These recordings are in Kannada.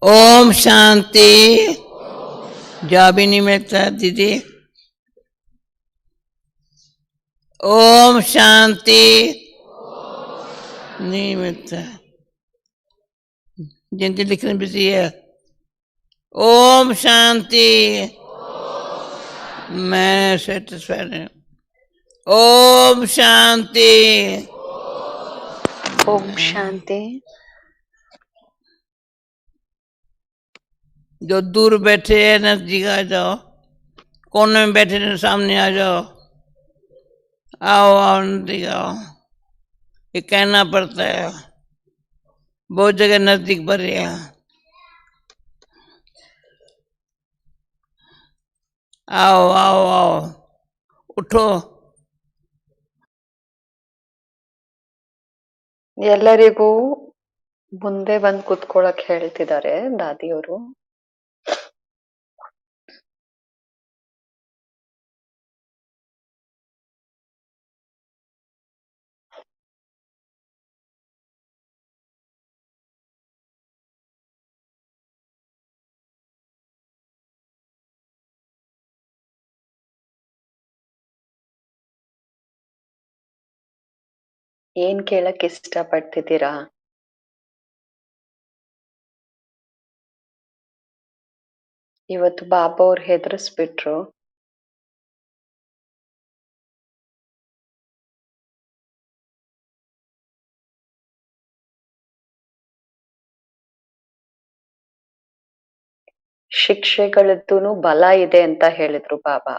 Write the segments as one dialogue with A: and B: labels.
A: ओम शांति। जॉब ही नहीं मिलता दीदी। ओम शांति। नहीं मिलता। जिनके लिखने बिजी है। ओम शांति। मैं सेटिस्फाइड हूँ। ओम शांति।
B: ओम शांति।
A: जो दूर बैठे हैं नजदीक आ जाओ। कोने में बैठे हैं सामने आ जाओ। आओ आओ नजदीक आओ। ये कहना पड़ता है। बहुत जगह नजदीक पर है। आओ आओ आओ उठो।
B: ಎಲ್ಲರಿಗೂ ಮುಂದೆ ಬಂದು ಕುತ್ಕೊಳ್ಳಕ್ ಹೇಳ್ತಿದ್ದಾರೆ ದಾದಿಯವರು. ಏನ್ ಕೇಳಕ್ ಇಷ್ಟ ಪಡ್ತಿದ್ದೀರಾ? ಇವತ್ತು ಬಾಬಾ ಅವ್ರು ಹೆದರ್ಸ್ಬಿಟ್ರು. ಶಿಕ್ಷೆಗಳದ್ದೂನು ಬಲ ಇದೆ ಅಂತ ಹೇಳಿದ್ರು ಬಾಬಾ.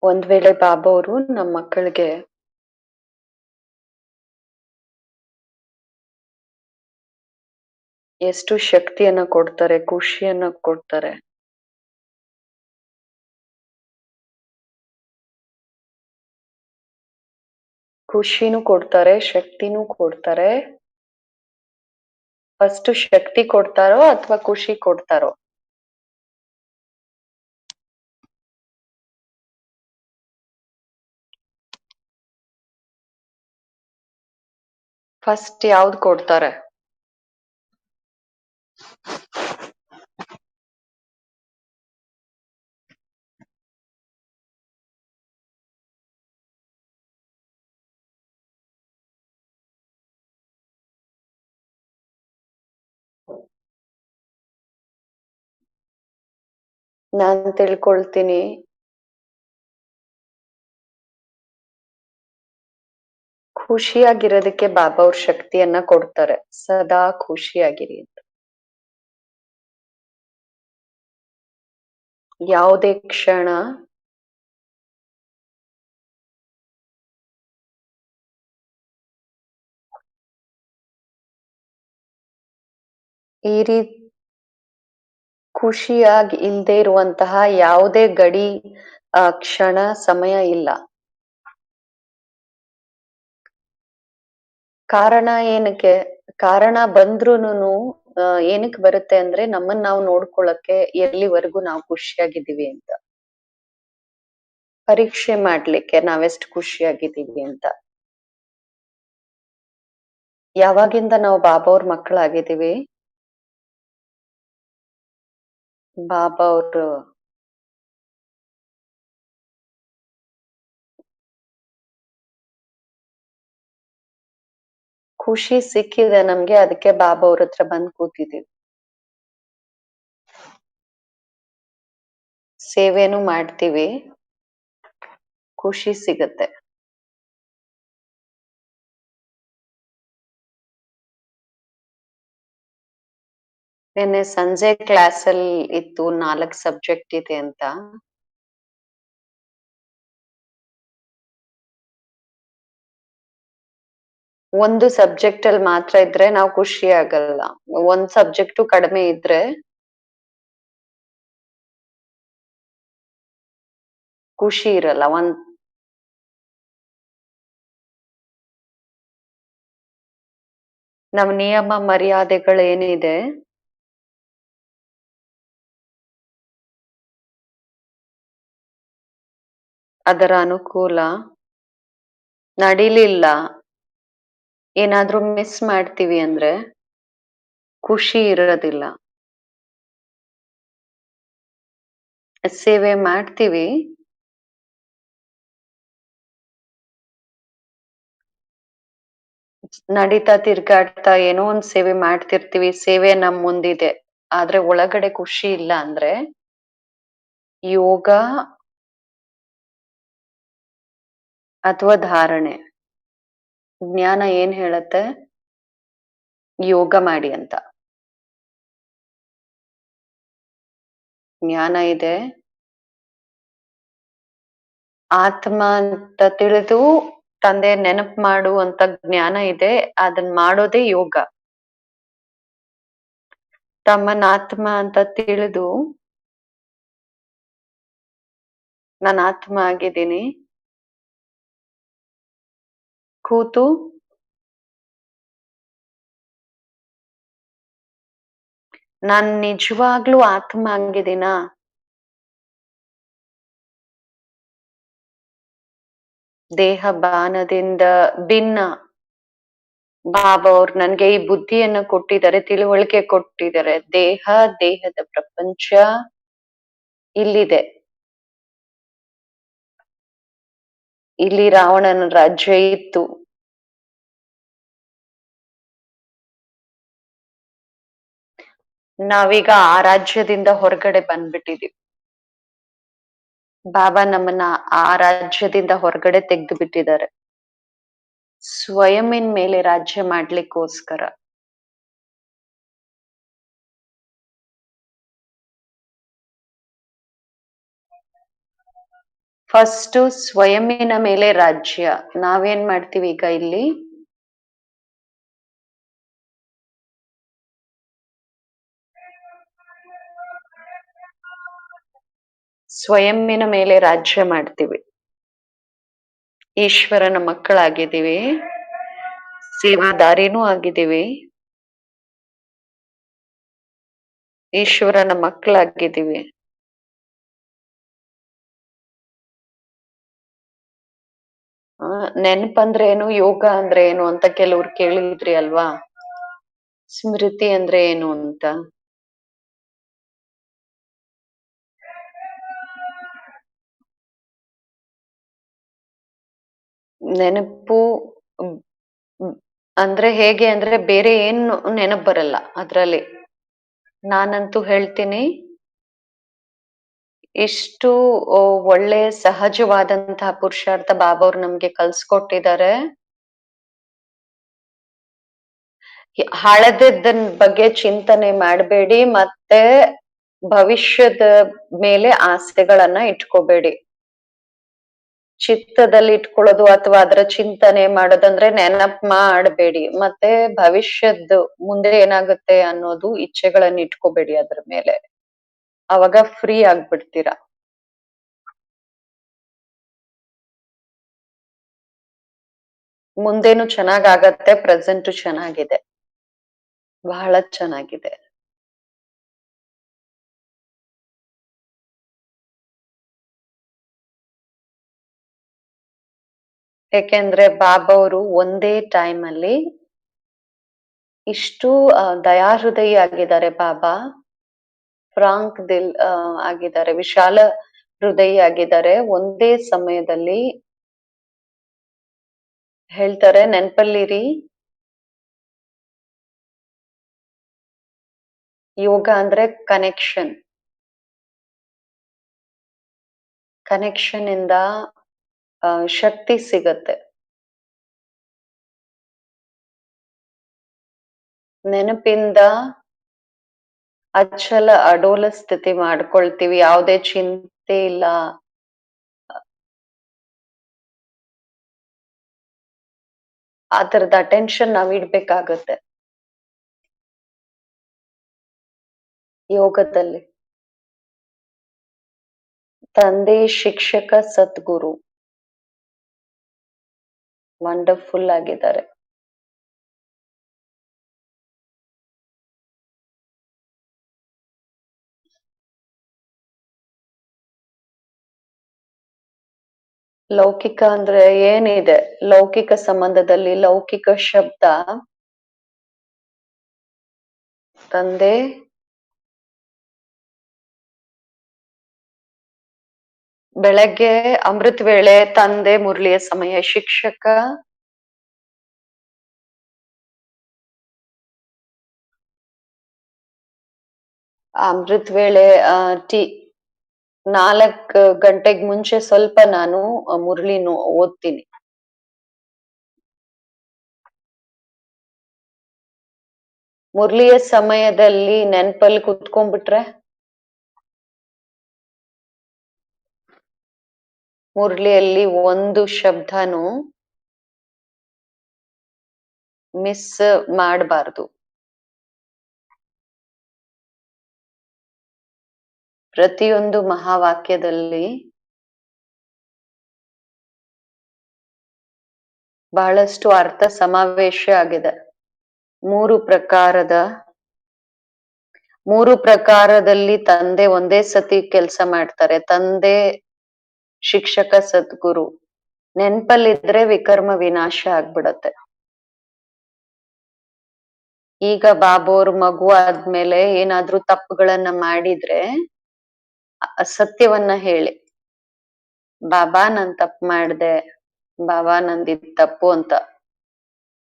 B: ಒಂದ್ ವೇಳೆ ಬಾಬಾ ಅವರು ನಮ್ಮ ಮಕ್ಕಳಿಗೆ ಎಷ್ಟು ಶಕ್ತಿಯನ್ನ ಕೊಡ್ತಾರೆ, ಖುಷಿಯನ್ನ ಕೊಡ್ತಾರೆ. ಖುಷಿನೂ ಕೊಡ್ತಾರೆ, ಶಕ್ತಿನೂ ಕೊಡ್ತಾರೆ. ಫಸ್ಟ್ ಶಕ್ತಿ ಕೊಡ್ತಾರೋ ಅಥವಾ ಖುಷಿ ಕೊಡ್ತಾರೋ? ಫಸ್ಟ್ ಯಾವ್ದು ಕೊಡ್ತಾರೆ? ನಾನ್ ತಿಳ್ಕೊಳ್ತೀನಿ ಖುಷಿಯಾಗಿರೋದಕ್ಕೆ ಬಾಬಾ ಅವ್ರ ಶಕ್ತಿಯನ್ನ ಕೊಡ್ತಾರೆ. ಸದಾ ಖುಷಿಯಾಗಿರಿ ಅಂತ. ಯಾವುದೇ ಕ್ಷಣ ಈ ರೀತಿ ಖುಷಿಯಾಗಿ ಇಲ್ದೇ ಇರುವಂತಹ ಯಾವುದೇ ಗಡಿ ಕ್ಷಣ ಸಮಯ ಇಲ್ಲ. ಕಾರಣ ಏನಕ್ಕೆ? ಕಾರಣ ಬಂದ್ರೂನು ಏನಕ್ಕೆ ಬರುತ್ತೆ ಅಂದ್ರೆ ನಮ್ಮನ್ನ ನಾವು ನೋಡ್ಕೊಳಕ್ಕೆ, ಎಲ್ಲಿವರೆಗೂ ನಾವು ಖುಷಿಯಾಗಿದ್ದೀವಿ ಅಂತ ಪರೀಕ್ಷೆ ಮಾಡ್ಲಿಕ್ಕೆ, ನಾವೆಷ್ಟು ಖುಷಿಯಾಗಿದ್ದೀವಿ ಅಂತ. ಯಾವಾಗಿಂದ ನಾವು ಬಾಬಾ ಅವ್ರ ಮಕ್ಕಳಾಗಿದ್ದೀವಿ, ಬಾಬಾ ಅವ್ರು ಖುಷಿ ಸಿಕ್ಕಿದೆ ನಮ್ಗೆ, ಅದಕ್ಕೆ ಬಾಬಾ ಅವ್ರ ಹತ್ರ ಬಂದ್ ಕೂತಿದೀವಿ. ಸೇವೆನೂ ಮಾಡ್ತೀವಿ, ಖುಷಿ ಸಿಗತ್ತೆ. ನೆನ್ನೆ ಸಂಜೆ ಕ್ಲಾಸ್ ಅಲ್ಲಿ ಇತ್ತು 4 ಸಬ್ಜೆಕ್ಟ್ ಇದೆ ಅಂತ. ಒಂದು ಸಬ್ಜೆಕ್ಟ್ ಅಲ್ಲಿ ಮಾತ್ರ ಇದ್ರೆ ನಾವು ಖುಷಿ ಆಗಲ್ಲ. ಒಂದ್ ಸಬ್ಜೆಕ್ಟು ಕಡಿಮೆ ಇದ್ರೆ ಖುಷಿ ಇರಲ್ಲ. ನಮ್ ನಿಯಮ ಮರ್ಯಾದೆಗಳು ಏನಿದೆ ಅದರ ಅನುಕೂಲ ನಡಿಲಿಲ್ಲ, ಏನಾದ್ರೂ ಮಿಸ್ ಮಾಡ್ತೀವಿ ಅಂದ್ರೆ ಖುಷಿ ಇರೋದಿಲ್ಲ. ಸೇವೆ ಮಾಡ್ತೀವಿ, ನಡೀತಾ ತಿರ್ಗಾಡ್ತಾ ಏನೋ ಒಂದ್ ಸೇವೆ ಮಾಡ್ತಿರ್ತೀವಿ, ಸೇವೆ ನಮ್ ಮುಂದಿದೆ, ಆದ್ರೆ ಒಳಗಡೆ ಖುಷಿ ಇಲ್ಲ ಅಂದ್ರೆ ಯೋಗ ಅಥವಾ ಧಾರಣೆ, ಜ್ಞಾನ ಏನ್ ಹೇಳತ್ತೆ? ಯೋಗ ಮಾಡಿ ಅಂತ. ಜ್ಞಾನ ಇದೆ, ಆತ್ಮ ಅಂತ ತಿಳಿದು ತಂದೆ ನೆನಪು ಮಾಡುವಂತ ಜ್ಞಾನ ಇದೆ, ಅದನ್ ಮಾಡೋದೇ ಯೋಗ. ತಮ್ಮನ್ ಆತ್ಮ ಅಂತ ತಿಳಿದು ನಾನು ಆತ್ಮ ಆಗಿದ್ದೀನಿ, ಕೂತು ನಾನ್ ನಿಜವಾಗ್ಲೂ ಆತ್ಮ ಆಗಿದ್ದೀನ, ದೇಹ ಬಾನದಿಂದ ಭಿನ್ನ. ಬಾಬಾ ಅವ್ರು ನನ್ಗೆ ಈ ಬುದ್ಧಿಯನ್ನ ಕೊಟ್ಟಿದ್ದಾರೆ, ತಿಳುವಳಿಕೆ ಕೊಟ್ಟಿದ್ದಾರೆ. ದೇಹ, ದೇಹದ ಪ್ರಪಂಚ ಇಲ್ಲಿದೆ. ಇಲ್ಲಿ ರಾವಣನ ರಾಜ್ಯ ಇತ್ತು, ನಾವೀಗ ಆ ರಾಜ್ಯದಿಂದ ಹೊರಗಡೆ ಬಂದ್ಬಿಟ್ಟಿದೀವಿ. ಬಾಬಾ ನಮ್ಮನ್ನ ಆ ರಾಜ್ಯದಿಂದ ಹೊರಗಡೆ ತೆಗೆದು ಬಿಟ್ಟಿದ್ದಾರೆ, ಸ್ವಯಂನ ಮೇಲೆ ರಾಜ್ಯ ಮಾಡ್ಲಿಕ್ಕೋಸ್ಕರ. ಫಸ್ಟ್ ಸ್ವಯಂನ ಮೇಲೆ ರಾಜ್ಯ. ನಾವೇನ್ ಮಾಡ್ತೀವಿ ಈಗ ಇಲ್ಲಿ? ಸ್ವಯಂನ ಮೇಲೆ ರಾಜ್ಯ ಮಾಡ್ತೀವಿ, ಈಶ್ವರನ ಮಕ್ಕಳಾಗಿದ್ದೀವಿ, ಸೇವಾದಾರಿನೂ ಆಗಿದ್ದೀವಿ, ಈಶ್ವರನ ಮಕ್ಕಳಾಗಿದ್ದೀವಿ. ನೆನಪಂದ್ರೆ ಏನು, ಯೋಗ ಅಂದ್ರೆ ಏನು ಅಂತ ಕೆಲವ್ರು ಕೇಳಿದ್ರಿ ಅಲ್ವಾ? ಸ್ಮೃತಿ ಅಂದ್ರೆ ಏನು ಅಂತ. ನೆನಪು ಅಂದ್ರೆ ಹೇಗೆ ಅಂದ್ರೆ ಬೇರೆ ಏನು ನೆನಪು ಬರಲ್ಲ ಅದ್ರಲ್ಲಿ. ನಾನಂತೂ ಹೇಳ್ತೀನಿ, ಇಷ್ಟು ಒಳ್ಳೆ ಸಹಜವಾದಂತಹ ಪುರುಷಾರ್ಥ ಬಾಬಾ ಅವ್ರು ನಮ್ಗೆ ಕಲ್ಸ್ಕೊಟ್ಟಿದ್ದಾರೆ. ಹಳದದ್ದನ್ ಬಗ್ಗೆ ಚಿಂತನೆ ಮಾಡಬೇಡಿ, ಮತ್ತೆ ಭವಿಷ್ಯದ ಮೇಲೆ ಆಸೆಗಳನ್ನ ಇಟ್ಕೋಬೇಡಿ. ಚಿತ್ತದಲ್ಲಿ ಇಟ್ಕೊಳ್ಳೋದು ಅಥವಾ ಅದರ ಚಿಂತನೆ ಮಾಡೋದಂದ್ರೆ ನೆನಪ್ ಮಾಡಬೇಡಿ, ಮತ್ತೆ ಭವಿಷ್ಯದ್ದು ಮುಂದೆ ಏನಾಗುತ್ತೆ ಅನ್ನೋದು ಇಚ್ಛೆಗಳನ್ನ ಇಟ್ಕೋಬೇಡಿ ಅದ್ರ ಮೇಲೆ. ಅವಾಗ ಫ್ರೀ ಆಗ್ಬಿಡ್ತೀರಾ. ಮುಂದೇನು ಚೆನ್ನಾಗಾಗತ್ತೆ, ಪ್ರೆಸೆಂಟು ಚೆನ್ನಾಗಿದೆ, ಬಹಳ ಚೆನ್ನಾಗಿದೆ. ಯಾಕೆಂದ್ರೆ ಬಾಬಾ ಅವರು ಒಂದೇ ಟೈಮ್ ಅಲ್ಲಿ ಇಷ್ಟು ದಯಾಹೃದಯಿ ಆಗಿದ್ದಾರೆ. ಬಾಬಾ ಫ್ರಾಂಕ್ ದಿಲ್ ಆಗಿದ್ದಾರೆ, ವಿಶಾಲ ಹೃದಯಿ ಆಗಿದ್ದಾರೆ. ಒಂದೇ ಸಮಯದಲ್ಲಿ ಹೇಳ್ತಾರೆ, ನೆನ್ಪಲ್ಲಿರಿ, ಯೋಗ ಅಂದ್ರೆ ಕನೆಕ್ಷನ್. ಕನೆಕ್ಷನ್ ಇಂದ ಶಕ್ತಿ ಸಿಗತ್ತೆ. ನೆನಪಿಂದ ಅಚಲ ಅಡೋಲ ಸ್ಥಿತಿ ಮಾಡ್ಕೊಳ್ತೀವಿ, ಯಾವುದೇ ಚಿಂತೆ ಇಲ್ಲ. ಆ ತರದ ಅಟೆನ್ಷನ್ ನಾವ್ ಇಡ್ಬೇಕಾಗತ್ತೆ ಯೋಗದಲ್ಲಿ. ತಂದೆ, ಶಿಕ್ಷಕ, ಸದ್ಗುರು ವಂಡರ್ಫುಲ್ ಆಗಿದ್ದಾರೆ. ಲೌಕಿಕ ಅಂದ್ರೆ ಏನಿದೆ? ಲೌಕಿಕ ಸಂಬಂಧದಲ್ಲಿ ಲೌಕಿಕ ಶಬ್ದ ತಂದೆ, ಬೆಳಗ್ಗೆ ಅಮೃತ ವೇಳೆ, ತಂದೆ ಮುರಳಿಯ ಸಮಯ, ಶಿಕ್ಷಕ, ಅಮೃತ ವೇಳೆ ಟಿ 4 ಗಂಟೆಗ್ ಮುಂಚೆ ಸ್ವಲ್ಪ ನಾನು ಮುರಳಿನು ಓದ್ತೀನಿ. ಮುರಳಿಯ ಸಮಯದಲ್ಲಿ ನೆನ್ಪಲ್ಲಿ ಕುತ್ಕೊಂಡ್ಬಿಟ್ರೆ ಮುರಳಿಯಲ್ಲಿ ಒಂದು ಶಬ್ದನು ಮಿಸ್ ಮಾಡಬಾರ್ದು. ಪ್ರತಿಯೊಂದು ಮಹಾವಾಕ್ಯದಲ್ಲಿ ಬಹಳಷ್ಟು ಅರ್ಥ ಸಮಾವೇಶ ಆಗಿದೆ. ಮೂರು ಪ್ರಕಾರದಲ್ಲಿ ತಂದೆ ಒಂದೇ ಸತಿ ಕೆಲಸ ಮಾಡ್ತಾರೆ. ತಂದೆ, ಶಿಕ್ಷಕ, ಸದ್ಗುರು. ನೆನ್ಪಲ್ಲಿದ್ರೆ ವಿಕರ್ಮ ವಿನಾಶ ಆಗ್ಬಿಡತ್ತೆ. ಈಗ ಬಾಬು ಅವ್ರ ಮಗು ಆದ್ಮೇಲೆ ಏನಾದ್ರೂ ತಪ್ಪುಗಳನ್ನ ಮಾಡಿದ್ರೆ ಸತ್ಯವನ್ನ ಹೇಳಿ, ಬಾಬಾ ನಾನ್ ತಪ್ಪು ಮಾಡ್ದೆ, ಬಾಬಾ ನಂದಿದ್ ತಪ್ಪು ಅಂತ.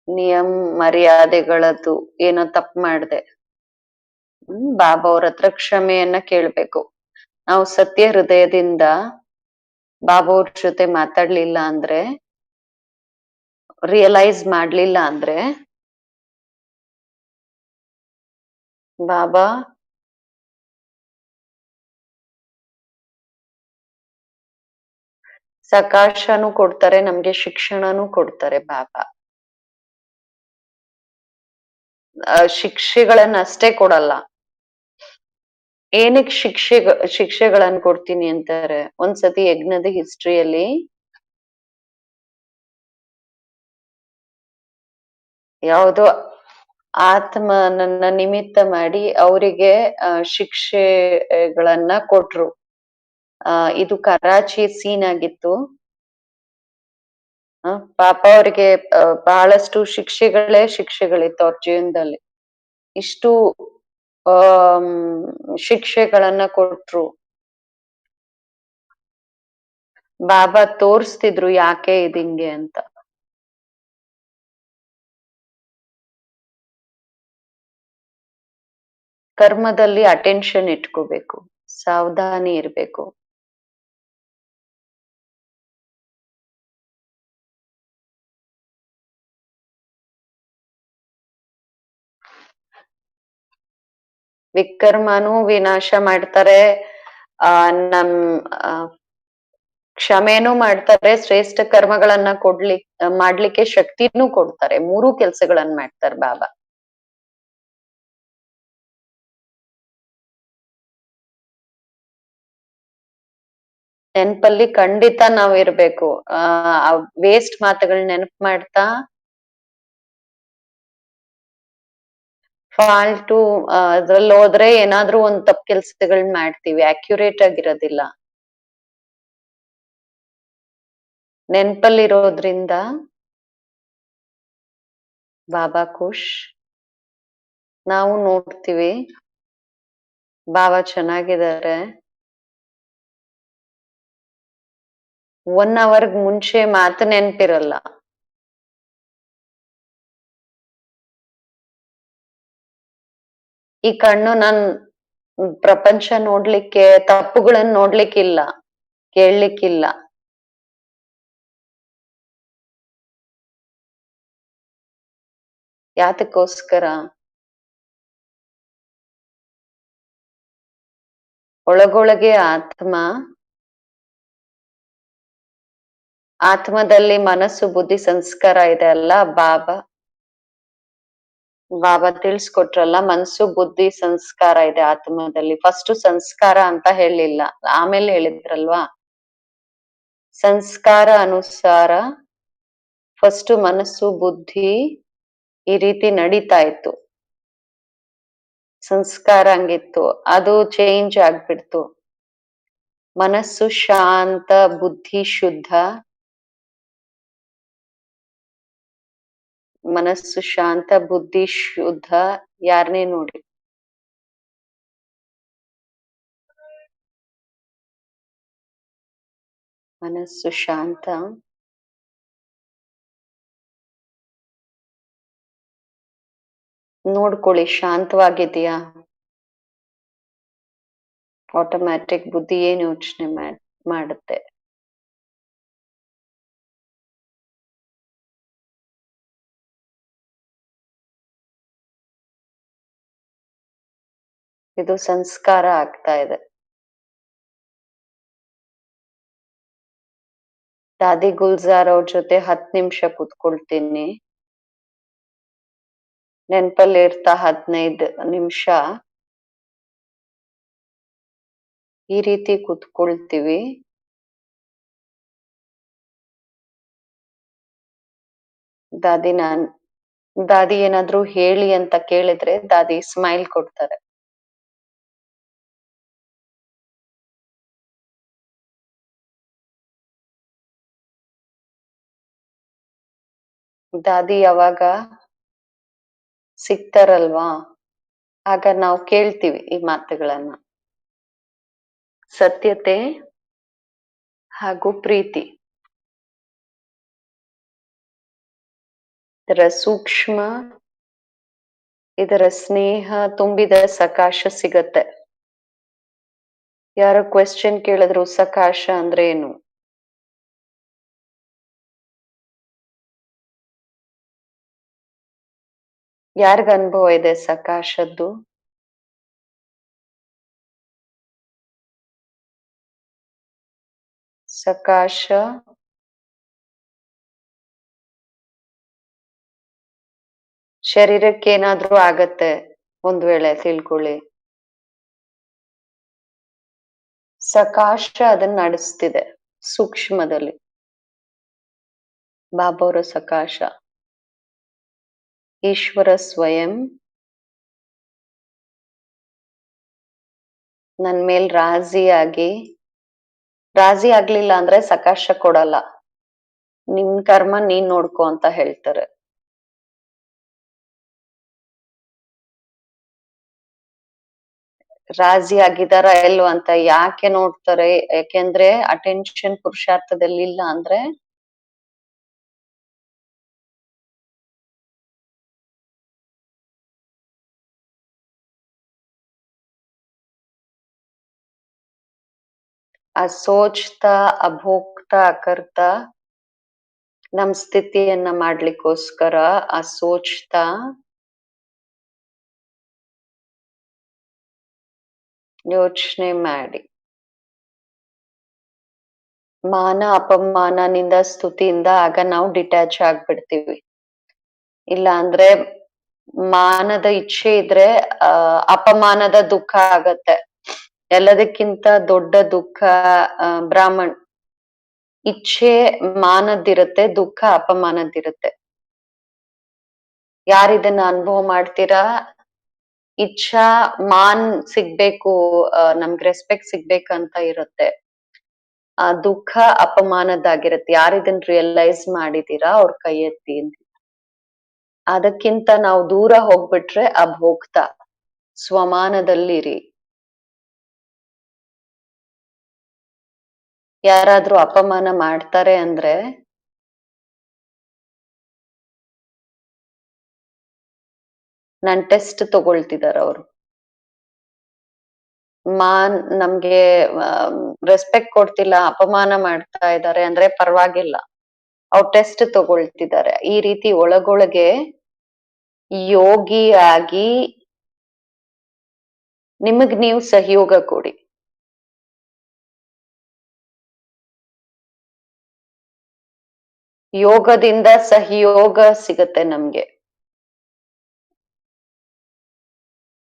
B: ನಿಯಮ ಮರ್ಯಾದೆಗಳದ್ದು ಏನೋ ತಪ್ಪು ಮಾಡ್ದೆ, ಬಾಬಾ ಅವ್ರ ಹತ್ರ ಕ್ಷಮೆಯನ್ನ ಕೇಳ್ಬೇಕು. ನಾವು ಸತ್ಯ ಹೃದಯದಿಂದ ಬಾಬಾ ಅವ್ರ ಜೊತೆ ಮಾತಾಡ್ಲಿಲ್ಲ ಅಂದ್ರೆ, ರಿಯಲೈಸ್ ಮಾಡ್ಲಿಲ್ಲ ಅಂದ್ರೆ, ಬಾಬಾ ಸಕಾಶನೂ ಕೊಡ್ತಾರೆ, ನಮ್ಗೆ ಶಿಕ್ಷಣನೂ ಕೊಡ್ತಾರೆ ಬಾಬಾ. ಶಿಕ್ಷೆಗಳನ್ನ ಅಷ್ಟೇ ಕೊಡಲ್ಲ. ಏನಕ್ ಶಿಕ್ಷೆಗಳನ್ನ ಕೊಡ್ತೀನಿ ಅಂತಾರೆ? ಒಂದ್ಸತಿ ಯಜ್ಞದ ಹಿಸ್ಟ್ರಿಯಲ್ಲಿ ಯಾವುದೋ ಆತ್ಮನನ್ನ ನಿಮಿತ್ತ ಮಾಡಿ ಅವರಿಗೆ ಶಿಕ್ಷೆಗಳನ್ನ ಕೊಟ್ರು. ಇದು ಕರಾಚಿ ಸೀನ್ ಆಗಿತ್ತು. ಪಾಪ ಅವ್ರಿಗೆ ಬಹಳಷ್ಟು ಶಿಕ್ಷೆಗಳಿತ್ತು ಅವ್ರ ಜೀವನದಲ್ಲಿ. ಇಷ್ಟು ಶಿಕ್ಷೆಗಳನ್ನ ಕೊಟ್ರು. ಬಾಬಾ ತೋರಿಸ್ತಿದ್ರು ಯಾಕೆ ಇದಿಂಗೆ ಅಂತ. ಕರ್ಮದಲ್ಲಿ ಅಟೆನ್ಷನ್ ಇಟ್ಕೋಬೇಕು, ಸಾವಧಾನಿ ಇರ್ಬೇಕು. ವಿಕರ್ಮನೂ ವಿನಾಶ ಮಾಡ್ತಾರೆ, ನಮ್ ಕ್ಷಮೆನೂ ಮಾಡ್ತಾರೆ, ಶ್ರೇಷ್ಠ ಕರ್ಮಗಳನ್ನ ಮಾಡ್ಲಿಕ್ಕೆ ಶಕ್ತಿನೂ ಕೊಡ್ತಾರೆ. ಮೂರೂ ಕೆಲ್ಸಗಳನ್ನ ಮಾಡ್ತಾರೆ ಬಾಬಾ. ನೆನ್ಪಲ್ಲಿ ಖಂಡಿತ ನಾವ್ ಇರ್ಬೇಕು. ವೇಸ್ಟ್ ಮಾತುಗಳ್ ನೆನಪು ಮಾಡ್ತಾ ಫಾಲ್ಟು ಅದ್ರಲ್ಲಿ ಹೋದ್ರೆ ಏನಾದ್ರೂ ಒಂದ್ ತಪ್ಪು ಕೆಲ್ಸಗಳ್ ಮಾಡ್ತೀವಿ, ಅಕ್ಯುರೇಟ್ ಆಗಿರೋದಿಲ್ಲ. ನೆನ್ಪಲ್ಲಿರೋದ್ರಿಂದ ಬಾಬಾ ಖುಷ್. ನಾವು ನೋಡ್ತೀವಿ ಬಾಬಾ ಚೆನ್ನಾಗಿದ್ದಾರೆ. 1 hour ಮುಂಚೆ ಮಾತು ನೆನ್ಪಿರಲ್ಲ. ಈ ಕಣ್ಣು ಪ್ರಪಂಚ ನೋಡ್ಲಿಕ್ಕೆ, ತಪ್ಪುಗಳನ್ನ ನೋಡ್ಲಿಕ್ಕಿಲ್ಲ, ಕೇಳ್ಲಿಕ್ಕಿಲ್ಲ. ಯಾತಕ್ಕೋಸ್ಕರ? ಒಳಗೊಳಗೆ ಆತ್ಮದಲ್ಲಿ ಮನಸ್ಸು, ಬುದ್ಧಿ, ಸಂಸ್ಕಾರ ಇದೆ ಅಲ್ಲ. ಬಾಬಾ ತಿಳಿಸ್ಕೊಟ್ರಲ್ಲ, ಮನ್ಸು, ಬುದ್ಧಿ, ಸಂಸ್ಕಾರ ಇದೆ ಆತ್ಮದಲ್ಲಿ. ಫಸ್ಟ್ ಸಂಸ್ಕಾರ ಅಂತ ಹೇಳಿಲ್ಲ, ಆಮೇಲೆ ಹೇಳಿದ್ರಲ್ವಾ. ಸಂಸ್ಕಾರ ಅನುಸಾರ ಫಸ್ಟ್ ಮನಸ್ಸು, ಬುದ್ಧಿ ಈ ರೀತಿ ನಡೀತಾ ಇತ್ತು. ಸಂಸ್ಕಾರ ಹಂಗಿತ್ತು, ಅದು ಚೇಂಜ್ ಆಗ್ಬಿಡ್ತು. ಮನಸ್ಸು ಶಾಂತ, ಬುದ್ಧಿ ಶುದ್ಧ. ಮನಸ್ಸು ಶಾಂತ, ಬುದ್ಧಿ ಶುದ್ಧ. ಯಾರನ್ನೇ ನೋಡಿ. ಮನಸ್ಸು ಶಾಂತ. ನೋಡ್ಕೊಳ್ಳಿ ಶಾಂತವಾಗಿದೆಯಾ. ಆಟೋಮ್ಯಾಟಿಕ್ ಬುದ್ಧಿ ಏನ್ ಯೋಚನೆ ಮಾಡುತ್ತೆ. ಇದು ಸಂಸ್ಕಾರ ಆಗ್ತಾ ಇದೆ. ದಾದಿ ಗುಲ್ಜಾರ್ ಅವ್ರ ಜೊತೆ 10 ನಿಮಿಷ ಕುತ್ಕೊಳ್ತೀನಿ. ನೆನ್ಪಲ್ಲಿ ಇರ್ತಾ 15 ನಿಮಿಷ ಈ ರೀತಿ ಕುತ್ಕೊಳ್ತೀವಿ. ದಾದಿ ಏನಾದ್ರೂ ಹೇಳಿ ಅಂತ ಕೇಳಿದ್ರೆ ದಾದಿ ಸ್ಮೈಲ್ ಕೊಡ್ತಾರೆ. ದಾದಿ ಯಾವಾಗ ಸಿಗ್ತಾರಲ್ವಾ ಆಗ ನಾವು ಕೇಳ್ತೀವಿ ಈ ಮಾತುಗಳನ್ನ. ಸತ್ಯತೆ ಹಾಗೂ ಪ್ರೀತಿ, ಇದರ ಸೂಕ್ಷ್ಮ, ಇದರ ಸ್ನೇಹ ತುಂಬಿದ ಸಕಾಶ ಸಿಗತ್ತೆ. ಯಾರೋ ಕ್ವೆಶ್ಚನ್ ಕೇಳಿದ್ರು ಸಕಾಶ ಅಂದ್ರೆ ಏನು? ಯಾರಿಗ ಅನುಭವ ಇದೆ ಸಕಾಶದ್ದು? ಸಕಾಶ ಶರೀರಕ್ಕೆ ಏನಾದ್ರೂ ಆಗತ್ತೆ ಒಂದ್ ವೇಳೆ ತಿಳ್ಕೊಳ್ಳಿ. ಸಕಾಶ ಅದನ್ನ ನಡೆಸ್ತಿದೆ ಸೂಕ್ಷ್ಮದಲ್ಲಿ. ಬಾಬೋರ ಸಕಾಶ, ಈಶ್ವರ ಸ್ವಯಂ ನನ್ ಮೇಲ್ ರಾಜಿ ಆಗ್ಲಿಲ್ಲ ಅಂದ್ರೆ ಸಕಾಶ ಕೊಡಲ್ಲ. ನಿನ್ ಕರ್ಮ ನೀನ್ ನೋಡ್ಕೊ ಅಂತ ಹೇಳ್ತಾರೆ. ರಾಜಿ ಆಗಿದಾರ ಇಲ್ವಾ ಅಂತ ಯಾಕೆ ನೋಡ್ತಾರೆ? ಯಾಕೆಂದ್ರೆ ಅಟೆನ್ಷನ್ ಪುರುಷಾರ್ಥದಲ್ಲಿ ಇಲ್ಲ ಅಂದ್ರೆ ಅಸೋಚ್ತಾ, ಅಭೋಕ್ತ, ಅಕರ್ತ ನಮ್ ಸ್ಥಿತಿಯನ್ನ ಮಾಡ್ಲಿಕ್ಕೋಸ್ಕರ ಅಸೋಚ್ತಾ ಯೋಚನೆ ಮಾಡಿ. ಮಾನ ಅಪಮಾನನಿಂದ ಸ್ತುತಿಯಿಂದ ಆಗ ನಾವು ಡಿಟ್ಯಾಚ್ ಆಗ್ಬಿಡ್ತೀವಿ. ಇಲ್ಲ ಅಂದ್ರೆ ಮಾನದ ಇಚ್ಛೆ ಇದ್ರೆ ಅಪಮಾನದ ದುಃಖ ಆಗತ್ತೆ. ಎಲ್ಲದಕ್ಕಿಂತ ದೊಡ್ಡ ದುಃಖ ಬ್ರಾಹ್ಮಣ್ ಇಚ್ಛೆ ಮಾನದ್ದಿರತ್ತೆ, ದುಃಖ ಅಪಮಾನದ್ದಿರತ್ತೆ. ಯಾರಿದನ್ನ ಅನುಭವ ಮಾಡ್ತೀರಾ? ಇಚ್ಛಾ ಮಾನ್ ಸಿಗ್ಬೇಕು, ನಮ್ಗೆ ರೆಸ್ಪೆಕ್ಟ್ ಸಿಗ್ಬೇಕಂತ ಇರುತ್ತೆ. ಆ ದುಃಖ ಅಪಮಾನದ್ದಾಗಿರುತ್ತೆ. ಯಾರಿದನ್ ರಿಯಲೈಸ್ ಮಾಡಿದೀರಾ ಅವ್ರ ಕೈ ಎತ್ತಿ. ಅದಕ್ಕಿಂತ ನಾವು ದೂರ ಹೋಗ್ಬಿಟ್ರೆ ಅಭೋಕ್ತ, ಸ್ವಮಾನದಲ್ಲಿರಿ. ಯಾರಾದ್ರೂ ಅಪಮಾನ ಮಾಡ್ತಾರೆ ಅಂದ್ರೆ ನನ್ ಟೆಸ್ಟ್ ತಗೊಳ್ತಿದಾರ ಅವರು. ನಮ್ಗೆ ರೆಸ್ಪೆಕ್ಟ್ ಕೊಡ್ತಿಲ್ಲ, ಅಪಮಾನ ಮಾಡ್ತಾ ಇದ್ದಾರೆ ಅಂದ್ರೆ ಪರವಾಗಿಲ್ಲ, ಅವ್ರು ಟೆಸ್ಟ್ ತಗೊಳ್ತಿದ್ದಾರೆ. ಈ ರೀತಿ ಒಳಗೊಳಗೆ ಯೋಗಿಯಾಗಿ ನಿಮಗ್ ನೀವು ಸಹಯೋಗ ಕೊಡಿ. ಯೋಗದಿಂದ ಸಹಯೋಗ ಸಿಗತ್ತೆ ನಮ್ಗೆ.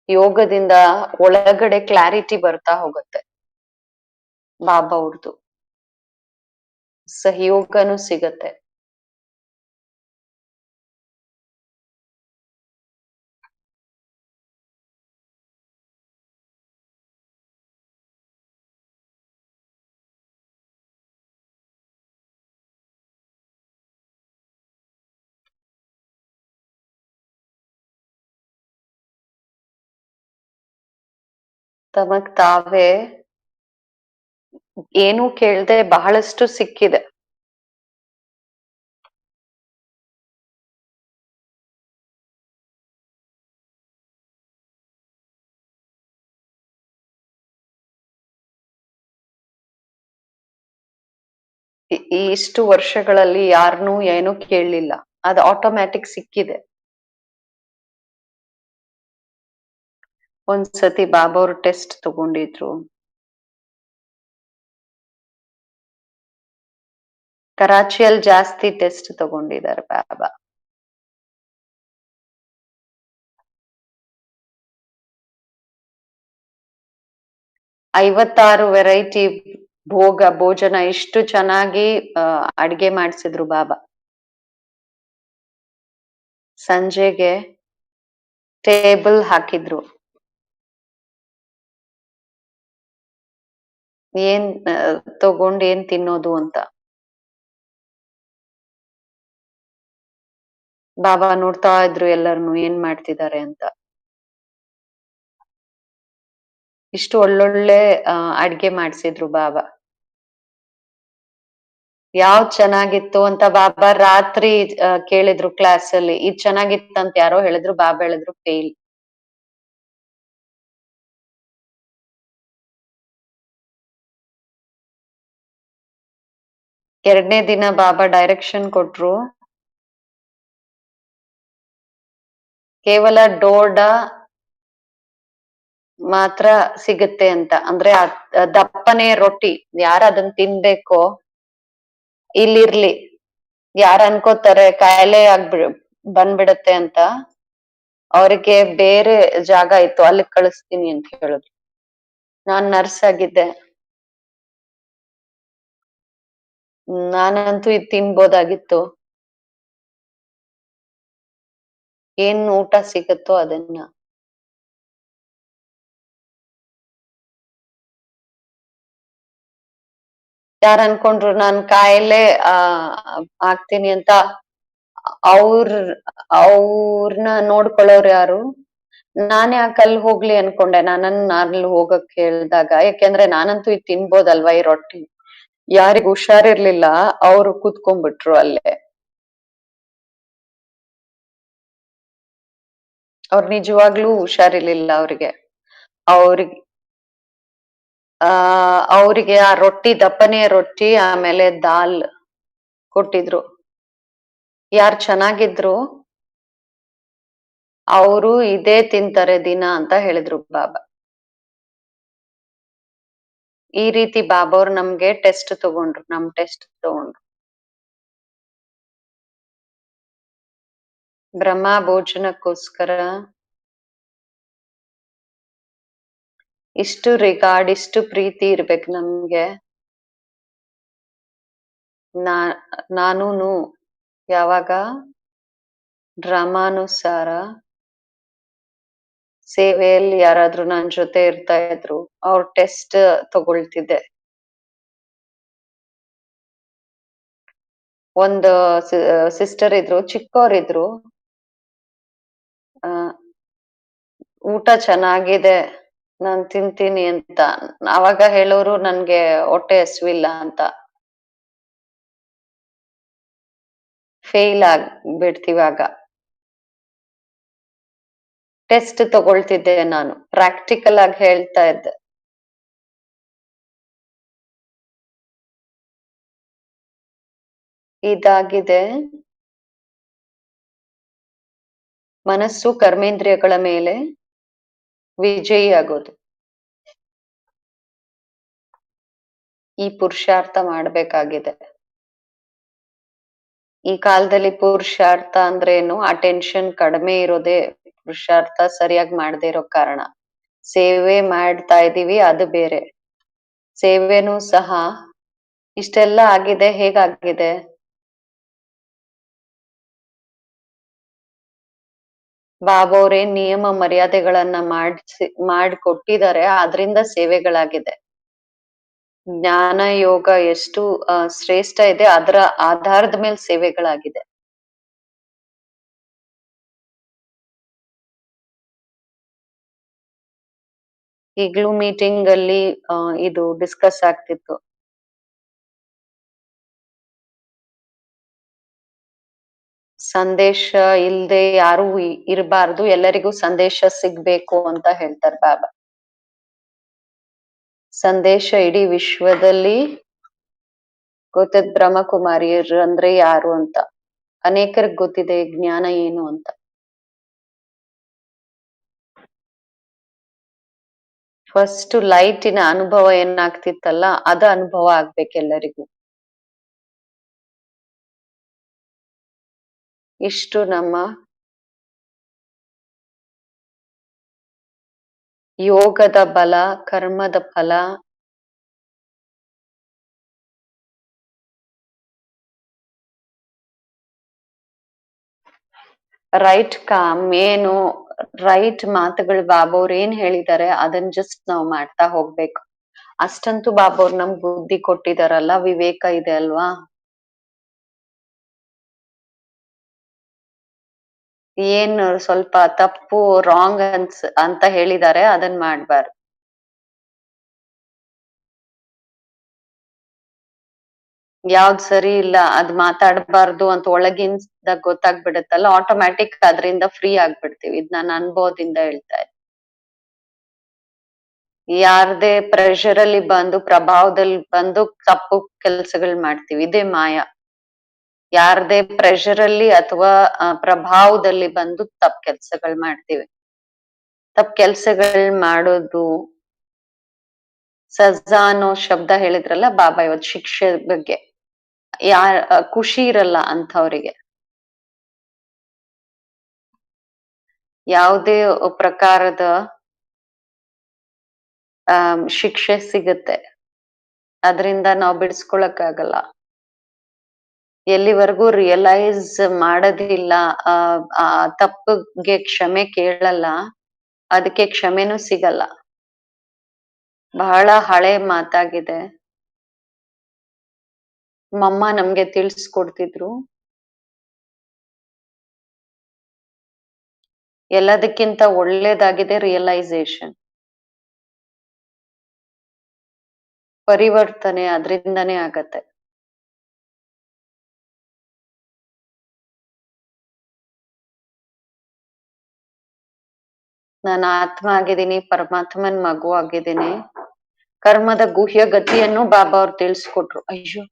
B: ಯೋಗದಿಂದ ಒಳಗಡೆ ಕ್ಲಾರಿಟಿ ಬರ್ತಾ ಹೋಗುತ್ತೆ. ಬಾಬಾ ಅವ್ರದ್ದು ಸಹಯೋಗನೂ ಸಿಗತ್ತೆ. ತಮಗ್ ತಾವೇ ಏನೂ ಕೇಳ್ದೆ ಬಹಳಷ್ಟು ಸಿಕ್ಕಿದೆ. ಈ ಇಷ್ಟು ವರ್ಷಗಳಲ್ಲಿ ಯಾರನ್ನೂ ಏನೂ ಕೇಳಲಿಲ್ಲ. ಅದು ಆಟೋಮ್ಯಾಟಿಕ್ ಸಿಕ್ಕಿದೆ. ಒಂದ್ಸತಿ ಬಾಬಾ ಅವ್ರು ಟೆಸ್ಟ್ ತಗೊಂಡಿದ್ರು. ಕರಾಚಿಯಲ್ಲಿ ಜಾಸ್ತಿ ಟೆಸ್ಟ್ ತಗೊಂಡಿದ್ದಾರೆ ಬಾಬಾ. ಐವತ್ತಾರು ವೆರೈಟಿ ಭೋಜನ ಇಷ್ಟು ಚೆನ್ನಾಗಿ ಅಡ್ಗೆ ಮಾಡ್ಸಿದ್ರು ಬಾಬಾ. ಸಂಜೆಗೆ ಟೇಬಲ್ ಹಾಕಿದ್ರು. ಏನ್ ತಗೊಂಡ್ ಏನ್ ತಿನ್ನೋದು ಅಂತ. ಬಾಬಾ ನೋಡ್ತಾ ಇದ್ರು ಎಲ್ಲರನ್ನು ಏನ್ ಮಾಡ್ತಿದ್ದಾರೆ ಅಂತ. ಇಷ್ಟು ಒಳ್ಳೊಳ್ಳೆ ಅಡ್ಗೆ ಮಾಡ್ಸಿದ್ರು ಬಾಬಾ. ಯಾವ್ದ್ ಚೆನ್ನಾಗಿತ್ತು ಅಂತ ಬಾಬಾ ರಾತ್ರಿ ಕೇಳಿದ್ರು ಕ್ಲಾಸ್ ಅಲ್ಲಿ. ಇದ್ ಚೆನ್ನಾಗಿತ್ತಂತ ಯಾರೋ ಹೇಳಿದ್ರು, ಬಾಬಾ ಹೇಳಿದ್ರು ಫೇಲ್. ಎರಡನೇ ದಿನ ಬಾಬಾ ಡೈರೆಕ್ಷನ್ ಕೊಟ್ರು. ಕೇವಲ ಡೋಡಾ ಮಾತ್ರ ಸಿಗುತ್ತೆ ಅಂತ. ಅಂದ್ರೆ ದಪ್ಪನೆ ರೊಟ್ಟಿ ಯಾರ ಅದನ್ನ ತಿನ್ಬೇಕೋ ಇಲ್ಲಿರ್ಲಿ. ಯಾರ್ ಅನ್ಕೋತಾರೆ ಕಾಯಿಲೆ ಬಂದ್ಬಿಡತ್ತೆ ಅಂತ, ಅವ್ರಿಗೆ ಬೇರೆ ಜಾಗ ಇತ್ತು, ಅಲ್ಲಿ ಕಳಿಸ್ತೀನಿ ಅಂತ ಹೇಳಿದ್ರು. ನಾನ್ ನರ್ಸ್ ಆಗಿದ್ದೆ. ನಾನಂತೂ ಇದ್ ತಿನ್ಬೋದಾಗಿತ್ತು. ಏನ್ ಊಟ ಸಿಗುತ್ತೋ ಅದನ್ನ. ಯಾರ್ ಅನ್ಕೊಂಡ್ರು ನಾನ್ ಕಾಯಿಲೆ ಆಗ್ತೀನಿ ಅಂತ. ಅವ್ರನ್ನ ನೋಡ್ಕೊಳ್ಳೋರು ಯಾರು? ನಾನ್ ಯಾಕೆ ಅಲ್ಲಿ ಹೋಗ್ಲಿ ಅನ್ಕೊಂಡೆ. ನನ್ನನ್ನ ಅಲ್ಲಿ ಹೋಗಕ್ ಹೇಳ್ದಾಗ, ಯಾಕೆಂದ್ರೆ ನಾನಂತೂ ಇದ್ ತಿನ್ಬೋದಲ್ವಾ ಈ ರೊಟ್ಟಿ. ಯಾರಿಗ್ ಹುಷಾರಿರ್ಲಿಲ್ಲ ಅವ್ರು ಕೂತ್ಕೊಂಡ್ಬಿಟ್ರು ಅಲ್ಲೇ. ಅವ್ರ್ ನಿಜವಾಗ್ಲೂ ಹುಷಾರಿರ್ಲಿಲ್ಲ ಅವ್ರಿಗೆ. ಅವ್ರಿಗೆ ಆ ರೊಟ್ಟಿ, ದಪ್ಪನೆ ರೊಟ್ಟಿ ಆಮೇಲೆ ದಾಲ್ ಕೊಟ್ಟಿದ್ರು. ಯಾರ್ ಚೆನ್ನಾಗಿದ್ರು ಅವರು ಇದೇ ತಿಂತಾರೆ ದಿನ ಅಂತ ಹೇಳಿದ್ರು ಬಾಬಾ. ಈ ರೀತಿ ಬಾಬಾ ಅವ್ರು ನಮ್ಗೆ ಟೆಸ್ಟ್ ತಗೊಂಡ್ರು. ಟೆಸ್ಟ್ ತಗೊಂಡ್ರು. ಬ್ರಹ್ಮ ಭೋಜನಕ್ಕೋಸ್ಕರ ಇಷ್ಟು ರಿಗಾರ್ಡ್, ಇಷ್ಟು ಪ್ರೀತಿ ಇರ್ಬೇಕು ನಮ್ಗೆ. ನಾನೂನು ಯಾವಾಗ ಡ್ರಾಮಾನುಸಾರ ಸೇವೆಯಲ್ಲಿ ಯಾರಾದ್ರೂ ನನ್ ಜೊತೆ ಇರ್ತಾ ಇದ್ರು, ಅವ್ರ ಟೆಸ್ಟ್ ತಗೊಳ್ತಿದ್ದೆ. ಒಂದು ಸಿಸ್ಟರ್ ಇದ್ರು, ಚಿಕ್ಕವರಿದ್ರು. ಊಟ ಚೆನ್ನಾಗಿದೆ, ನಾನ್ ತಿಂತೀನಿ ಅಂತ. ಅವಾಗ ಹೇಳೋರು ನನ್ಗೆ ಹೊಟ್ಟೆ ಹಸ್ವಿಲ್ಲ ಅಂತ. ಫೇಲ್ ಆಗ್ಬಿಡ್ತಿವಾಗ. ಟೆಸ್ಟ್ ತಗೊಳ್ತಿದ್ದೆ ನಾನು. ಪ್ರಾಕ್ಟಿಕಲ್ ಆಗಿ ಹೇಳ್ತಾ ಇದ್ದೆ. ಇದಾಗಿದೆ. ಮನಸ್ಸು ಕರ್ಮೇಂದ್ರಿಯಗಳ ಮೇಲೆ ವಿಜಯಿ ಆಗೋದು. ಈ ಪುರುಷಾರ್ಥ ಮಾಡ್ಬೇಕಾಗಿದೆ. ಈ ಕಾಲದಲ್ಲಿ ಪುರುಷಾರ್ಥ ಅಂದ್ರೇನು? ಅಟೆನ್ಷನ್ ಕಡಿಮೆ ಇರೋದೇ ಪುರುಷಾರ್ಥ, ಸರಿಯಾಗಿ ಮಾಡದೇ ಇರೋ ಕಾರಣ. ಸೇವೆ ಮಾಡ್ತಾ ಇದೀವಿ, ಅದು ಬೇರೆ. ಸೇವೆನೂ ಸಹ ಇಷ್ಟೆಲ್ಲ ಆಗಿದೆ. ಹೇಗಾಗಿದೆ? ಬಾಬಾ ಅವ್ರೇ ನಿಯಮ ಮರ್ಯಾದೆಗಳನ್ನ ಮಾಡಿಕೊಟ್ಟಿದ್ದಾರೆ, ಆದ್ರಿಂದ ಸೇವೆಗಳಾಗಿದೆ. ಜ್ಞಾನ ಯೋಗ ಎಷ್ಟು ಶ್ರೇಷ್ಠ ಇದೆ, ಅದರ ಆಧಾರದ ಮೇಲೆ ಸೇವೆಗಳಾಗಿದೆ. ಈಗ್ಲೂ ಮೀಟಿಂಗ್ ಅಲ್ಲಿ ಇದು ಡಿಸ್ಕಸ್ ಆಗ್ತಿತ್ತು. ಸಂದೇಶ ಇಲ್ದೆ ಯಾರು ಇರಬಾರ್ದು, ಎಲ್ಲರಿಗೂ ಸಂದೇಶ ಸಿಗ್ಬೇಕು ಅಂತ ಹೇಳ್ತಾರೆ ಬಾಬಾ. ಸಂದೇಶ ಇಡೀ ವಿಶ್ವದಲ್ಲಿ ಗೊತ್ತದ್ ಬ್ರಹ್ಮಕುಮಾರಿಯರು ಅಂದ್ರೆ ಯಾರು ಅಂತ. ಅನೇಕರಿಗೆ ಗೊತ್ತಿದೆ ಜ್ಞಾನ ಏನು ಅಂತ. ಫಸ್ಟ್ ಲೈಟಿನ ಅನುಭವ ಏನಾಗ್ತಿತ್ತಲ್ಲ ಅದ ಅನುಭವ ಆಗ್ಬೇಕು ಎಲ್ಲರಿಗೂ. ಇಷ್ಟು ನಮ್ಮ ಯೋಗದ ಬಲ, ಕರ್ಮದ ಫಲ, ರೈಟ್ ಕಾಮ್ ಏನು, ರೈಟ್ ಮಾತುಗಳು ಬಾಬಾ ಅವ್ರು ಏನ್ ಹೇಳಿದ್ದಾರೆ ಅದನ್ನ ಜಸ್ಟ್ ನಾವ್ ಮಾಡ್ತಾ ಹೋಗ್ಬೇಕು. ಅಷ್ಟಂತೂ ಬಾಬಾ ಅವ್ರು ನಮ್ಗ್ ಬುದ್ಧಿ ಕೊಟ್ಟಿದಾರಲ್ಲ, ವಿವೇಕ ಇದೆ ಅಲ್ವಾ. ಏನ್ ಸ್ವಲ್ಪ ತಪ್ಪು ರಾಂಗ್ ಅಂತ ಹೇಳಿದ್ದಾರೆ ಅದನ್ ಮಾಡ್ಬಾರ್ದು. ಯಾವ್ದ್ ಸರಿ ಇಲ್ಲ ಅದ್ ಮಾತಾಡ್ಬಾರ್ದು ಅಂತ ಒಳಗಿಂದ ಗೊತ್ತಾಗ್ಬಿಡತ್ತಲ್ಲ, ಆಟೋಮ್ಯಾಟಿಕ್ ಅದರಿಂದ ಫ್ರೀ ಆಗ್ಬಿಡ್ತೀವಿ. ಇದ್ ನಾನು ಅನುಭವದಿಂದ ಹೇಳ್ತಾ ಇದ್ದೀನಿ. ಯಾರ್ದೇ ಪ್ರೆಷರ್ ಅಲ್ಲಿ ಬಂದು ಪ್ರಭಾವದಲ್ಲಿ ಬಂದು ತಪ್ಪು ಕೆಲ್ಸಗಳು ಮಾಡ್ತೀವಿ, ಇದೇ ಮಾಯ. ಯಾರ್ದೇ ಪ್ರೆಷರ್ ಅಲ್ಲಿ ಅಥವಾ ಪ್ರಭಾವದಲ್ಲಿ ಬಂದು ತಪ್ಪು ಕೆಲ್ಸಗಳು ಮಾಡ್ತೀವಿ. ತಪ್ಪು ಕೆಲ್ಸಗಳು ಮಾಡೋದು ಸಜಾ ಅನ್ನೋ ಶಬ್ದ ಹೇಳಿದ್ರಲ್ಲ ಬಾಬಾ ಇವತ್ತು ಶಿಕ್ಷೆ ಬಗ್ಗೆ. ಖುಷಿ ಇರಲ್ಲ ಅಂಥವ್ರಿಗೆ. ಯಾವುದೇ ಪ್ರಕಾರದ ಶಿಕ್ಷೆ ಸಿಗುತ್ತೆ, ಅದರಿಂದ ನಾವು ಬಿಡಿಸ್ಕೊಳಕ್ಕಾಗಲ್ಲ. ಎಲ್ಲಿವರೆಗೂ ರಿಯಲೈಸ್ ಮಾಡೋದಿಲ್ಲ, ಆ ತಪ್ಪಿಗೆ ಕ್ಷಮೆ ಕೇಳಲ್ಲ, ಅದಕ್ಕೆ ಕ್ಷಮೆನೂ ಸಿಗಲ್ಲ. ಬಹಳ ಹಳೆ ಮಾತಾಗಿದೆ. ಮಮ್ಮ ನಮ್ಗೆ ತಿಳಿಸ್ಕೊಡ್ತಿದ್ರು, ಎಲ್ಲದಕ್ಕಿಂತ ಒಳ್ಳೇದಾಗಿದೆ ರಿಯಲೈಸೇಷನ್. ಪರಿವರ್ತನೆ ಅದರಿಂದನೇ ಆಗತ್ತೆ. ನಾನು ಆತ್ಮ ಆಗಿದ್ದೀನಿ, ಪರಮಾತ್ಮನ್ ಮಗು ಆಗಿದ್ದೀನಿ. ಕರ್ಮದ ಗುಹ್ಯ ಗತಿಯನ್ನು ಬಾಬಾ ಅವ್ರು ತಿಳಿಸ್ಕೊಟ್ರು. ಅಯ್ಯೋ,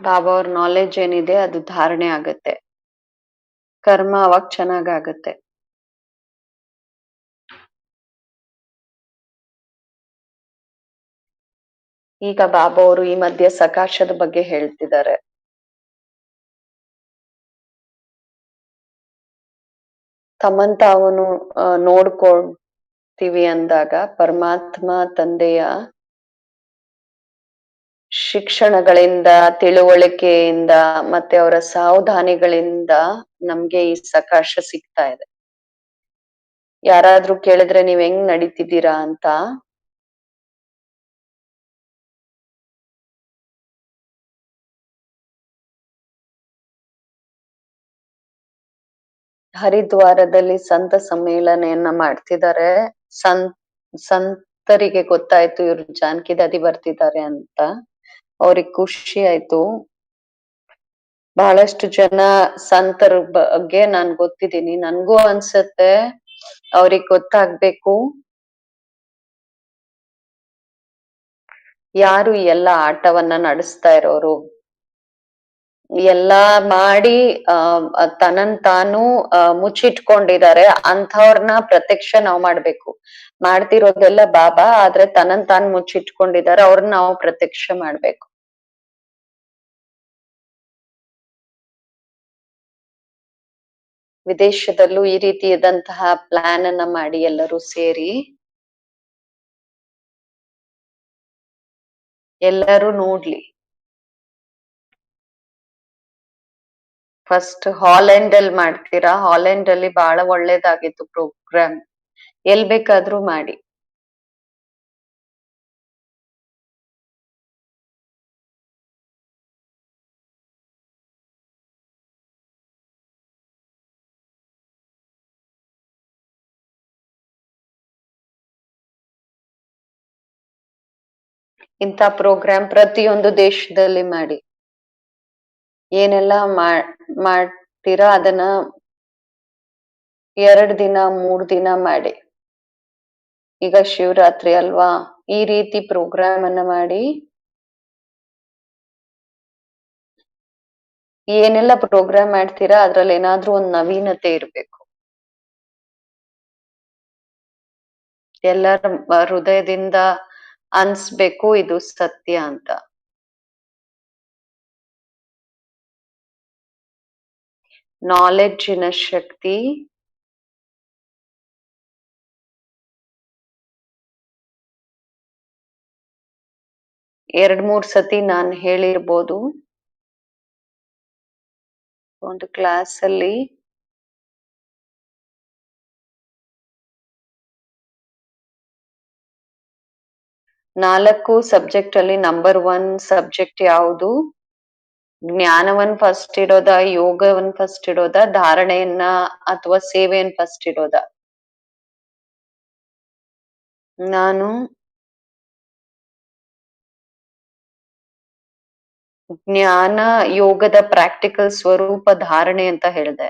B: ಬಾಬಾ ಅವ್ರ ನಾಲೆಡ್ಜ್ ಏನಿದೆ ಅದು ಧಾರಣೆ ಆಗತ್ತೆ, ಕರ್ಮ ಅವಾಗ ಚೆನ್ನಾಗಾಗತ್ತೆ. ಈಗ ಬಾಬಾ ಅವರು ಈ ಮಧ್ಯೆ ಸಕಾಶದ ಬಗ್ಗೆ ಹೇಳ್ತಿದ್ದಾರೆ. ತಮ್ಮನ್ ತಾವನು ನೋಡ್ಕೊಳ್ತೀವಿ ಅಂದಾಗ ಪರಮಾತ್ಮ ತಂದೆಯ ಶಿಕ್ಷಣಗಳಿಂದ, ತಿಳುವಳಿಕೆಯಿಂದ ಮತ್ತೆ ಅವರ ಸಾವಧಾನಿಗಳಿಂದ ನಮ್ಗೆ ಈ ಸಕಾಶ ಸಿಗ್ತಾ ಇದೆ. ಯಾರಾದ್ರೂ ಕೇಳಿದ್ರೆ ನೀವ್ ಹೆಂಗ್ ನಡೀತಿದ್ದೀರಾ ಅಂತ, ಹರಿದ್ವಾರದಲ್ಲಿ ಸಂತ ಸಮ್ಮೇಳನೆಯನ್ನ ಮಾಡ್ತಿದ್ದಾರೆ. ಸಂತರಿಗೆ ಗೊತ್ತಾಯ್ತು ಇವ್ರು ಜಾನಕಿ ದಾದಿ ಬರ್ತಿದ್ದಾರೆ ಅಂತ, ಅವ್ರಿಗೆ ಖುಷಿ ಆಯ್ತು. ಬಹಳಷ್ಟು ಜನ ಸಂತರ ಬಗ್ಗೆ ನಾನ್ ಗೊತ್ತಿದ್ದೀನಿ, ನನ್ಗೂ ಅನ್ಸತ್ತೆ ಅವ್ರಿಗೆ ಗೊತ್ತಾಗ್ಬೇಕು ಯಾರು ಎಲ್ಲ ಆಟವನ್ನ ನಡೆಸ್ತಾ ಇರೋರು. ಎಲ್ಲಾ ಮಾಡಿ ತನ್ನನ್ ತಾನು ಮುಚ್ಚಿಟ್ಕೊಂಡಿದ್ದಾರೆ ಅಂಥವ್ರನ್ನ ಪ್ರತ್ಯಕ್ಷ ನಾವ್ ಮಾಡ್ಬೇಕು. ಮಾಡ್ತಿರೋದೆಲ್ಲ ಬಾಬಾ, ಆದ್ರೆ ತನ್ನನ್ ತಾನು ಮುಚ್ಚಿಟ್ಕೊಂಡಿದ್ದಾರೆ, ಅವ್ರನ್ನ ನಾವು ಪ್ರತ್ಯಕ್ಷ ಮಾಡ್ಬೇಕು. ವಿದೇಶದಲ್ಲೂ ಈ ರೀತಿಯಾದಂತಹ ಪ್ಲಾನ್ ಅನ್ನ ಮಾಡಿ ಎಲ್ಲರೂ ಸೇರಿ ಎಲ್ಲರೂ ನೋಡ್ಲಿ. ಫಸ್ಟ್ ಹಾಲೆಂಡ್ ಅಲ್ಲಿ ಮಾಡ್ತೀರಾ? ಹಾಲೆಂಡ್ ಅಲ್ಲಿ ಬಹಳ ಒಳ್ಳೇದಾಗಿತ್ತು ಪ್ರೋಗ್ರಾಮ್. ಎಲ್ ಬೇಕಾದ್ರೂ ಮಾಡಿ. ಇಂಥ ಪ್ರೋಗ್ರಾಮ್ ಪ್ರತಿಯೊಂದು ದೇಶದಲ್ಲಿ ಮಾಡಿ. ಏನೆಲ್ಲ ಮಾಡ್ತೀರಾ ಅದನ್ನ 2 ದಿನ 3 ದಿನ ಮಾಡಿ. ಈಗ ಶಿವರಾತ್ರಿ ಅಲ್ವಾ, ಈ ರೀತಿ ಪ್ರೋಗ್ರಾಮ್ ಅನ್ನ ಮಾಡಿ. ಏನೆಲ್ಲ ಪ್ರೋಗ್ರಾಮ್ ಮಾಡ್ತೀರಾ ಅದ್ರಲ್ಲಿ ಏನಾದ್ರೂ ಒಂದ್ ನವೀನತೆ ಇರ್ಬೇಕು. ಎಲ್ಲರ ಹೃದಯದಿಂದ ಅನ್ಸ್ಬೇಕು ಇದು ಸತ್ಯ ಅಂತ. ನಾಲೆಡ್ಜಿನ ಶಕ್ತಿ ಎರಡ್ ಮೂರ್ ಸತಿ ನಾನ್ ಹೇಳಿರ್ಬೋದು ಒಂದು ಕ್ಲಾಸ್ ಅಲ್ಲಿ. ನಾಲ್ಕು ಸಬ್ಜೆಕ್ಟ್ ಅಲ್ಲಿ ನಂಬರ್ 1 ಸಬ್ಜೆಕ್ಟ್ ಯಾವುದು? ಜ್ಞಾನವನ್ನ ಫಸ್ಟ್ ಇಡೋದ, ಯೋಗವನ್ನ ಫಸ್ಟ್ ಇಡೋದ, ಧಾರಣೆಯನ್ನ ಅಥವಾ ಸೇವೆಯನ್ನ ಫಸ್ಟ್ ಇಡೋದ? ನಾನು ಜ್ಞಾನ ಯೋಗದ ಪ್ರಾಕ್ಟಿಕಲ್ ಸ್ವರೂಪ ಧಾರಣೆ ಅಂತ ಹೇಳ್ದೆ.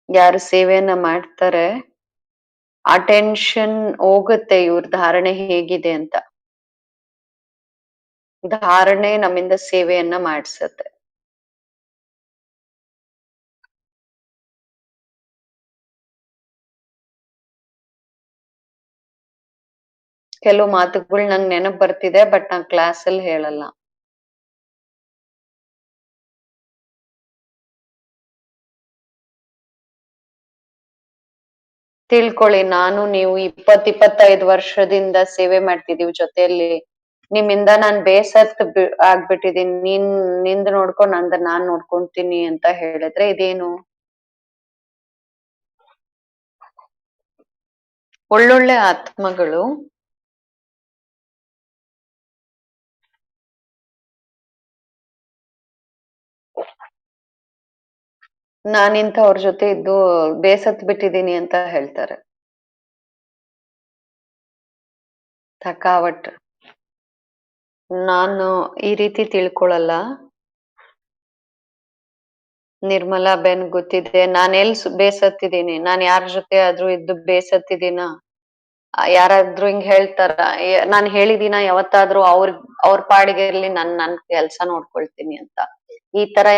B: ಯಾರು ಸೇವೆಯನ್ನ ಮಾಡ್ತಾರೆ ಅಟೆನ್ಷನ್ ಹೋಗುತ್ತೆ ಇವ್ರ ಧಾರಣೆ ಹೇಗಿದೆ ಅಂತ. ಧಾರಣೆ ನಮ್ಮಿಂದ ಸೇವೆಯನ್ನ ಮಾಡ್ಸತ್ತೆ. ಕೆಲವು ಮಾತುಗಳು ನಂಗೆ ನೆನಪು ಬರ್ತಿದೆ, ಬಟ್ ನಾನ್ ಕ್ಲಾಸ್ ಅಲ್ಲಿ ಹೇಳಲ್ಲ. ತಿಳ್ಕೊಳ್ಳಿ, ನಾನು ನೀವು 20-25 ವರ್ಷದಿಂದ ಸೇವೆ ಮಾಡ್ತಿದೀವಿ ಜೊತೆಯಲ್ಲಿ. ನಿಮ್ಮಿಂದ ನಾನ್ ಬೇಸತ್ ಆಗ್ಬಿಟ್ಟಿದೀನಿ. ನಿಂದ್ ನೋಡ್ಕೊಂಡ್ ನಂದ್ ನಾನ್ ನೋಡ್ಕೊಂತೀನಿ ಅಂತ ಹೇಳಿದ್ರೆ ಇದೇನು? ಒಳ್ಳೊಳ್ಳೆ ಆತ್ಮಗಳು ನಾನಿಂಥವ್ರ ಜೊತೆ ಇದ್ದು ಬೇಸತ್ ಬಿಟ್ಟಿದೀನಿ ಅಂತ ಹೇಳ್ತಾರೆ. ಥಕಾವಟ್. ನಾನು ಈ ರೀತಿ ತಿಳ್ಕೊಳಲ್ಲ. ನಿರ್ಮಲಾ ಬೆನ್ ಗೊತ್ತಿದೆ. ನಾನ್ ಎಲ್ ಬೇಸತ್ತಿದೀನಿ? ನಾನ್ ಯಾರ ಜೊತೆ ಆದ್ರೂ ಇದ್ದು ಬೇಸತ್ತಿದೀನ? ಯಾರಾದ್ರೂ ಹಿಂಗ್ ಹೇಳ್ತಾರ? ನಾನ್ ಹೇಳಿದೀನ ಯಾವತ್ತಾದ್ರೂ ಅವ್ರ ಪಾಡಿಗೆ ಇರ್ಲಿ, ನನ್ ಕೆಲ್ಸ ನೋಡ್ಕೊಳ್ತೀನಿ ಅಂತ? ಈ ತರ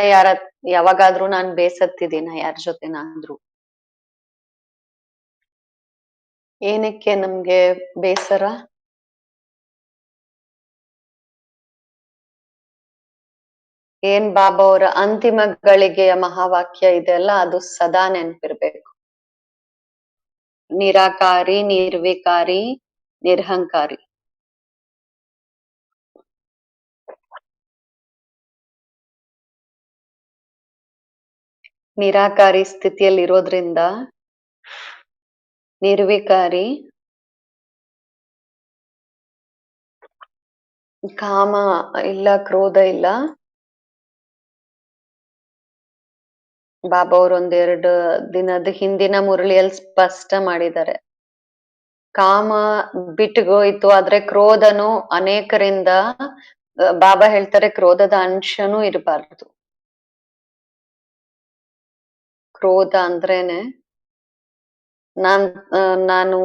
B: ಯಾವಾಗಾದ್ರೂ ನಾನ್ ಬೇಸತ್ತಿದೀನ ಯಾರ ಜೊತೆನಾದ್ರೂ? ಏನಕ್ಕೆ ನಮ್ಗೆ ಬೇಸರ? ಏನ್ ಬಾಬಾ ಅವರ ಅಂತಿಮ ಗಳಿಗೆಯ ಮಹಾವಾಕ್ಯ ಇದೆಲ್ಲ ಅದು ಸದಾ ನೆನ್ಪಿರ್ಬೇಕು. ನಿರಾಕಾರಿ, ನಿರ್ವಿಕಾರಿ, ನಿರ್ಹಂಕಾರಿ. ನಿರಾಕಾರಿ ಸ್ಥಿತಿಯಲ್ಲಿ ಇರೋದ್ರಿಂದ ನಿರ್ವಿಕಾರಿ, ಕಾಮ ಇಲ್ಲ, ಕ್ರೋಧ ಇಲ್ಲ. ಬಾಬಾ ಅವ್ರು 1-2 ದಿನದ ಹಿಂದಿನ ಮುರಳಿಯಲ್ಲಿ ಸ್ಪಷ್ಟ ಮಾಡಿದ್ದಾರೆ. ಕಾಮ ಬಿಟ್ಟುಗೋಯ್ತು, ಆದ್ರೆ ಕ್ರೋಧನು ಅನೇಕರಿಂದ ಬಾಬಾ ಹೇಳ್ತಾರೆ ಕ್ರೋಧದ ಅಂಶನೂ ಇರಬಾರ್ದು. ಕ್ರೋಧ ಅಂದ್ರೇನೆ ನಾನು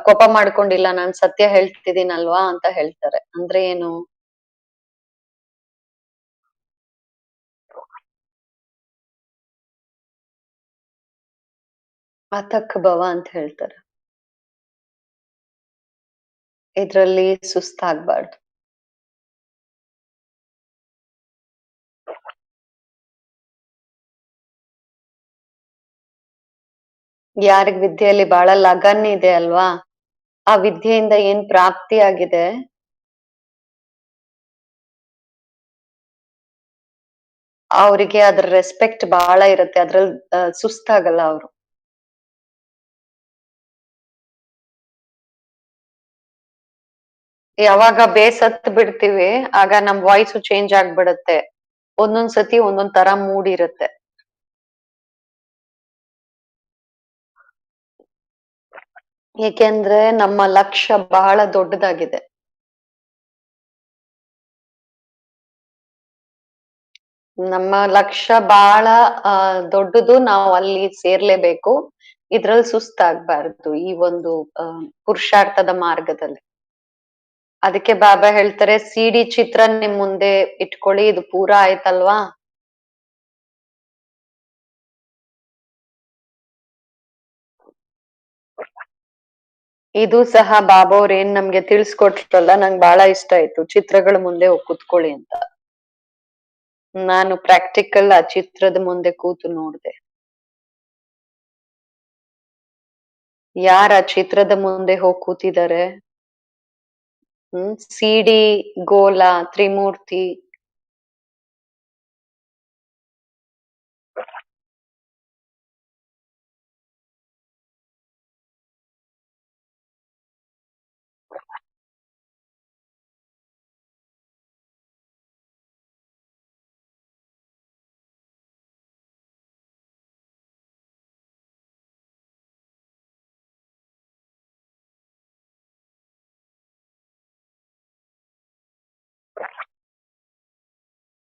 B: ಕೋಪ ಮಾಡ್ಕೊಂಡಿಲ್ಲ, ನಾನ್ ಸತ್ಯ ಹೇಳ್ತಿದ್ದೀನಲ್ವಾ ಅಂತ ಹೇಳ್ತಾರೆ. ಅಂದ್ರೆ ಏನು? ಆತಕ್ ಭವ ಅಂತ ಹೇಳ್ತಾರೆ. ಇದ್ರಲ್ಲಿ ಸುಸ್ತಾಗ್ಬಾರ್ದು. ಯಾರಿಗ್ ವಿದ್ಯೆಯಲ್ಲಿ ಬಹಳ ಲಗನ್ ಇದೆ ಅಲ್ವಾ, ಆ ವಿದ್ಯೆಯಿಂದ ಏನ್ ಪ್ರಾಪ್ತಿ ಆಗಿದೆ ಅವ್ರಿಗೆ ಅದ್ರ ರೆಸ್ಪೆಕ್ಟ್ ಬಹಳ ಇರುತ್ತೆ. ಅದ್ರಲ್ ಸುಸ್ತಾಗಲ್ಲ ಅವ್ರು. ಯಾವಾಗ ಬೇಸತ್ತು ಬಿಡ್ತೀವಿ, ಆಗ ನಮ್ ವಾಯ್ಸು ಚೇಂಜ್ ಆಗ್ಬಿಡತ್ತೆ. ಒಂದೊಂದ್ ಸತಿ ಒಂದೊಂದ್ ತರ ಮೂಡ್ ಇರುತ್ತೆ. ಏಕೆಂದ್ರೆ ನಮ್ಮ ಲಕ್ಷ್ಯ ಬಹಳ ದೊಡ್ಡದಾಗಿದೆ. ನಮ್ಮ ಲಕ್ಷ್ಯ ಬಹಳ ದೊಡ್ಡದು. ನಾವು ಅಲ್ಲಿ ಸೇರ್ಲೇಬೇಕು. ಇದ್ರಲ್ಲಿ ಸುಸ್ತಾಗ್ಬಾರ್ದು ಈ ಒಂದು ಪುರುಷಾರ್ಥದ ಮಾರ್ಗದಲ್ಲಿ. ಅದಕ್ಕೆ ಬಾಬಾ ಹೇಳ್ತಾರೆ ಸಿಡಿ ಚಿತ್ರ ನಿಮ್ ಮುಂದೆ ಇಟ್ಕೊಳ್ಳಿ, ಇದು ಪೂರಾ ಆಯ್ತಲ್ವಾ? ಇದು ಸಹ ಬಾಬಾ ಅವ್ರು ಏನ್ ನಮ್ಗೆ ತಿಳಿಸ್ಕೊಟ್ರಲ್ಲ, ನಂಗೆ ಬಹಳ ಇಷ್ಟ ಆಯ್ತು. ಚಿತ್ರಗಳ ಮುಂದೆ ಹೋಗ್ ಕೂತ್ಕೊಳ್ಳಿ ಅಂತ. ನಾನು ಪ್ರಾಕ್ಟಿಕಲ್ ಆ ಚಿತ್ರದ ಮುಂದೆ ಕೂತು ನೋಡ್ದೆ. ಯಾರ ಆ ಚಿತ್ರದ ಮುಂದೆ ಹೋಗ್ ಕೂತಿದ್ದಾರೆ? ಸಿಡಿ, ಗೋಲ, ತ್ರಿಮೂರ್ತಿ.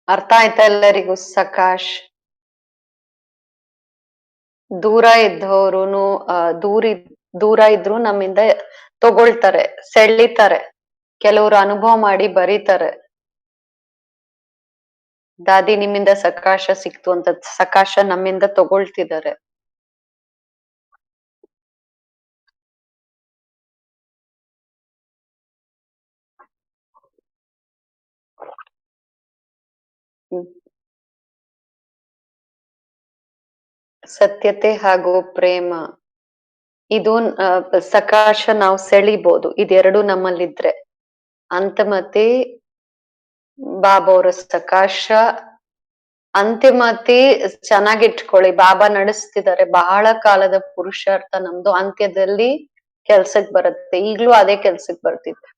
B: ಅರ್ಥ ಆಯ್ತಾ ಎಲ್ಲರಿಗೂ? ಸಕಾಶ್. ದೂರ ಇದ್ದವರುನು ದೂರ ಇದ್ರು ನಮ್ಮಿಂದ ತಗೊಳ್ತಾರೆ, ಸೆಳೀತಾರೆ. ಕೆಲವ್ರು ಅನುಭವ ಮಾಡಿ ಬರೀತಾರೆ. ದಾದಿ ನಿಮ್ಮಿಂದ ಸಕಾಶ ಸಿಕ್ತು ಅಂತ, ಸಕಾಶ ನಮ್ಮಿಂದ ತಗೊಳ್ತಿದ್ದಾರೆ. ಹ್ಮ್. ಸತ್ಯತೆ ಹಾಗೂ ಪ್ರೇಮ, ಇದು ಸಕಾಶ ನಾವು ಸೆಳಿಬೋದು, ಇದೆರಡು ನಮ್ಮಲ್ಲಿದ್ರೆ. ಅಂತಮತಿ ಬಾಬಾ ಅವರ ಸಕಾಶ, ಅಂತಿಮತಿ ಚೆನ್ನಾಗಿಟ್ಕೊಳ್ಳಿ. ಬಾಬಾ ನಡೆಸ್ತಿದ್ದಾರೆ. ಬಹಳ ಕಾಲದ ಪುರುಷಾರ್ಥ ನಮ್ದು ಅಂತ್ಯದಲ್ಲಿ ಕೆಲ್ಸಕ್ ಬರುತ್ತೆ. ಈಗ್ಲೂ ಅದೇ ಕೆಲ್ಸಕ್ ಬರ್ತಿದೆ.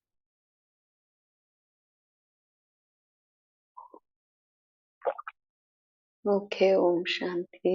B: ಓಕೆ, ಓಂ ಶಾಂತಿ.